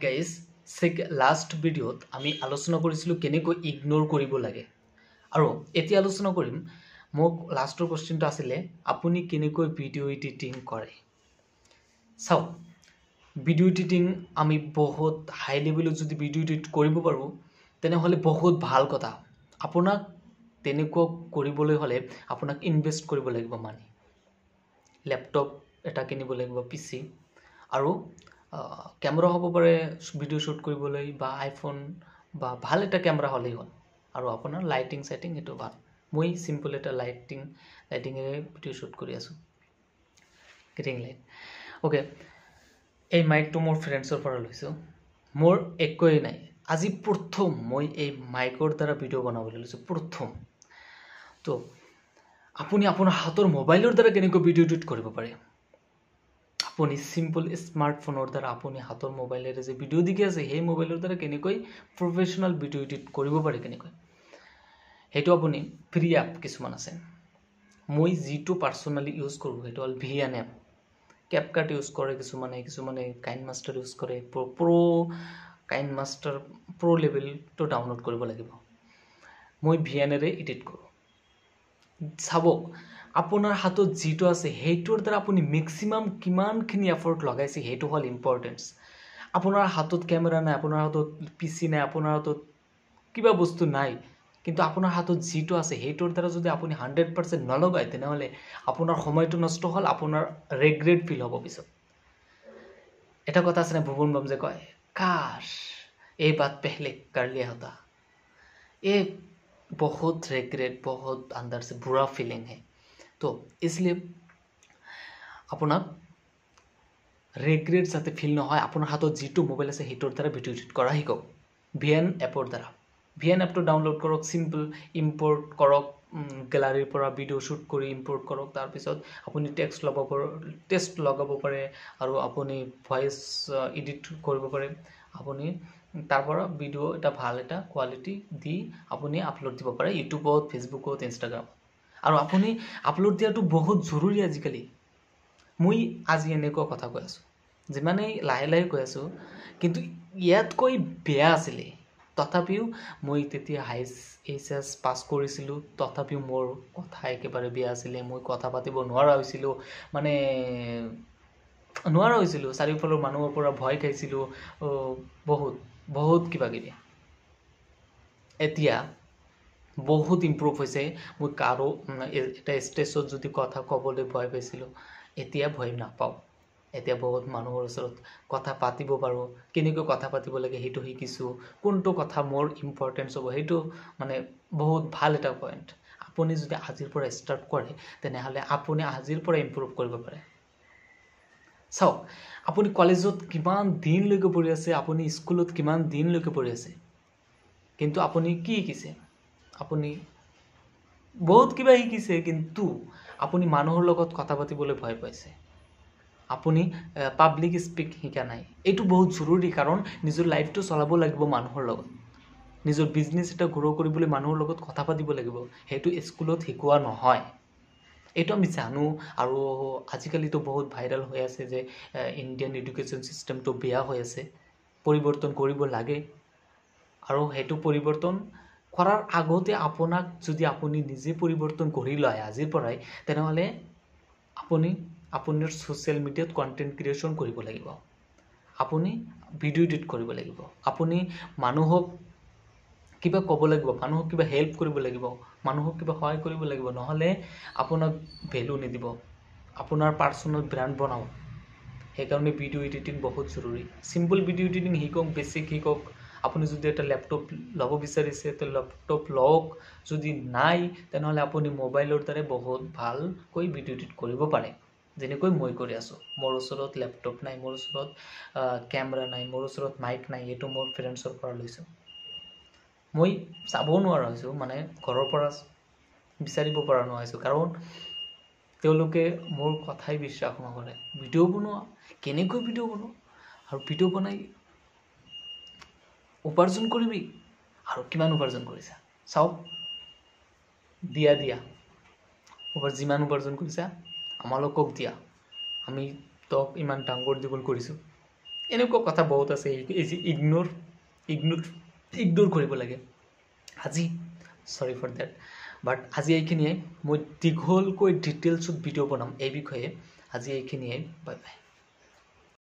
guys last ভিডিঅ'ত আমি আলোচনা কৰিছিলোঁ কেনেকৈ ইগনোৰ কৰিব লাগে আৰু এতিয়া আলোচনা কৰিম মোক লাষ্টৰ কোৱেশ্চনটো আছিলে আপুনি কেনেকৈ ভিডিঅ' এডিটিং কৰে চাওক ভিডিঅ' এডিটিং আমি বহুত হাই লেভেলত যদি ভিডিঅ' এডিট কৰিব পাৰোঁ তেনেহ'লে বহুত ভাল কথা আপোনাক তেনেকুৱা কৰিবলৈ হ'লে আপোনাক ইনভেষ্ট কৰিব লাগিব মানি লেপটপ এটা কিনিব লাগিব পিচি আৰু কেমেৰা হ'ব পাৰে ভিডিঅ' শ্বুট কৰিবলৈ বা আইফোন বা ভাল এটা কেমেৰা হ'লেই হ'ল আৰু আপোনাৰ লাইটিং সেটিং এইটো ভাল মই সিম্পল এটা লাইটিঙেৰে ভিডিঅ' শ্বুট কৰি আছোঁ গ্ৰীণ লাইট ওকে এই মাইকটো মোৰ ফ্ৰেণ্ডছৰ পৰা লৈছোঁ মোৰ একোৱেই নাই আজি প্ৰথম মই এই মাইকৰ দ্বাৰা ভিডিঅ' বনাবলৈ লৈছোঁ প্ৰথম তো আপুনি আপোনাৰ হাতৰ মোবাইলৰ দ্বাৰা কেনেকৈ ভিডিঅ' এডিট কৰিব পাৰে আপুনি সিম্পল স্মাৰ্টফোনৰ দ্বাৰা আপুনি হাতৰ মোবাইলেৰে যে ভিডিঅ' দেখি আছে সেই মোবাইলৰ দ্বাৰা কেনেকৈ প্ৰফেশ্যনেল ভিডিঅ' এডিট কৰিব পাৰে কেনেকৈ সেইটো আপুনি ফ্ৰী এপ কিছুমান আছে মই যিটো পাৰ্চনেলি ইউজ কৰোঁ সেইটো হ'ল ভিএন এপ কেপকাট ইউজ কৰে কিছুমানে কাইনমাষ্টাৰ ইউজ কৰে কাইনমাষ্টাৰ প্ৰ' লেভেলটো ডাউনলোড কৰিব লাগিব মই ভিএনেৰে এডিট কৰোঁ চাব আপোনাৰ হাতত যিটো আছে সেইটোৰ দ্বাৰা আপুনি মেক্সিমাম কিমানখিনি এফৰ্ট লগাইছে সেইটো হ'ল ইম্পৰ্টেঞ্চ আপোনাৰ হাতত কেমেৰা নাই আপোনাৰ হাতত পিচি নাই আপোনাৰ হাতত কিবা বস্তু নাই কিন্তু আপোনাৰ হাতত যিটো আছে সেইটোৰ দ্বাৰা যদি আপুনি 100% নলগায় তেনেহ'লে আপোনাৰ সময়টো নষ্ট হ'ল আপোনাৰ ৰেগ্ৰেট ফিল হ'ব পিছত এটা কথা আছে না ভুবন বাম যে কয় কাশ এই বাত পেহলে कर लिया होता ये बहुत रेग्रेट बहुत अंदर से बुरा फीलिंग है तो इसलिए আপোনাক ৰেগ্ৰেট যাতে ফিল নহয় আপোনাৰ হাতত যিটো মোবাইল আছে সেইটোৰ দ্বাৰা ভিডিঅ' এডিট কৰা শিকক ভিএন এপৰ দ্বাৰা ভিএন এপটো ডাউনলোড কৰক সিম্পল ইম্পৰ্ট কৰক গেলাৰীৰ পৰা ভিডিঅ' শ্বুট কৰি ইম্পৰ্ট কৰক তাৰপিছত আপুনি টেক্সট লগাব পাৰে আৰু আপুনি ভইচ এডিট কৰিব পাৰে আপুনি তাৰ পৰা ভিডিঅ' এটা ভাল এটা কোৱালিটি দি আপুনি আপলোড দিব পাৰে ইউটিউবত ফেচবুকত ইনষ্টাগ্ৰামত আৰু আপুনি আপলোড দিয়াটো বহুত জৰুৰী আজিকালি মই আজি এনেকুৱা কথা কৈ আছোঁ যিমানেই লাহে লাহে কৈ আছোঁ কিন্তু ইয়াতকৈ বেয়া আছিলে তথাপিও মই তেতিয়া এইচএছ পাছ কৰিছিলোঁ তথাপিও মোৰ কথা একেবাৰে বেয়া আছিলে মই কথা পাতিব নোৱাৰা হৈছিলোঁ মানে নোৱাৰা হৈছিলোঁ চাৰিওফালৰ মানুহৰ পৰা ভয় খাইছিলোঁ বহুত কিবা কিবি এতিয়া বহুত ইম্প্ৰুভ হৈছে মই কাৰো এটা ষ্টেজত যদি কথা ক'বলৈ ভয় পাইছিলোঁ এতিয়া ভয় নাপাওঁ এতিয়া বহুত মানুহৰ ওচৰত কথা পাতিব পাৰোঁ কেনেকৈ কথা পাতিব লাগে সেইটো শিকিছোঁ কোনটো কথা মোৰ ইম্পৰ্টেঞ্চ হ'ব সেইটো মানে বহুত ভাল এটা পইণ্ট আপুনি যদি আজিৰ পৰা ষ্টাৰ্ট কৰে তেনেহ'লে আপুনি আজিৰ পৰা ইম্প্ৰুভ কৰিব পাৰে চাওক আপুনি কলেজত কিমান দিনলৈকে পঢ়ি আছে আপুনি স্কুলত কিমান দিনলৈকে পঢ়ি আছে কিন্তু আপুনি কি শিকিছে আপুনি বহুত কিবা শিকিছে কিন্তু আপুনি মানুহৰ লগত কথা পাতিবলৈ ভয় পাইছে আপুনি পাব্লিক স্পিক শিকা নাই এইটো বহুত জৰুৰী কাৰণ নিজৰ লাইফটো চলাব লাগিব মানুহৰ লগত নিজৰ বিজনেছ এটা গ্ৰ' কৰিবলৈ মানুহৰ লগত কথা পাতিব লাগিব সেইটো স্কুলত শিকোৱা নহয় এইটো আমি জানো আৰু আজিকালিতো বহুত ভাইৰেল হৈ আছে যে ইণ্ডিয়ান এডুকেশ্যন চিষ্টেমটো বেয়া হৈ আছে পৰিৱৰ্তন কৰিব লাগে আৰু সেইটো পৰিৱৰ্তন কৰাৰ আগতে আপোনাক যদি আপুনি নিজে পৰিৱৰ্তন কৰি লয় আজিৰ পৰাই তেনেহ'লে আপুনি আপোনাৰ ছ'চিয়েল মিডিয়াত কণ্টেণ্ট ক্ৰিয়েশ্যন কৰিব লাগিব আপুনি ভিডিঅ' এডিট কৰিব লাগিব আপুনি মানুহক কিবা ক'ব লাগিব মানুহক কিবা হেল্প কৰিব লাগিব মানুহক কিবা সহায় কৰিব লাগিব নহ'লে আপোনাক ভেলু নিদিব আপোনাৰ পাৰ্চনেল ব্ৰেণ্ড বনাওক সেইকাৰণে ভিডিঅ' এডিটিং বহুত জৰুৰী চিম্পল ভিডিঅ' এডিটিং শিকক বেছিক শিকক আপুনি যদি এটা লেপটপ ল'ব বিচাৰিছে তো লেপটপ লওক যদি নাই তেনেহ'লে আপুনি মোবাইলৰ দ্বাৰা বহুত ভালকৈ ভিডিঅ' এডিট কৰিব পাৰে যেনেকৈ মই কৰি আছোঁ মোৰ ওচৰত লেপটপ নাই মোৰ ওচৰত কেমেৰা নাই মোৰ ওচৰত মাইক নাই এইটো মোৰ ফ্ৰেণ্ডছৰ পৰা লৈছোঁ মই চাবও নোৱাৰা হৈছোঁ মানে ঘৰৰ পৰা বিচাৰিব পৰা নহৈছোঁ কাৰণ তেওঁলোকে মোৰ কথাই বিশ্বাস নকৰে ভিডিঅ' বনোৱা কেনেকৈ ভিডিঅ' বনোৱা আৰু ভিডিঅ' বনাই উপাৰ্জন কৰিবি আৰু কিমান উপাৰ্জন কৰিছা চাওক দিয়া যিমান উপাৰ্জন কৰিছা আমালোকক দিয়া আমি তোক ইমান ডাঙৰ দীঘল কৰিছোঁ এনেকুৱা কথা বহুত আছে ইগনোৰ কৰিব লাগে আজি সৰি ফৰ দ্যাট বাট আজি এইখিনিয়ে মই দীঘলকৈ ডিটেইলছত ভিডিঅ' বনাম এই বিষয়ে আজি এইখিনিয়ে বাই বাই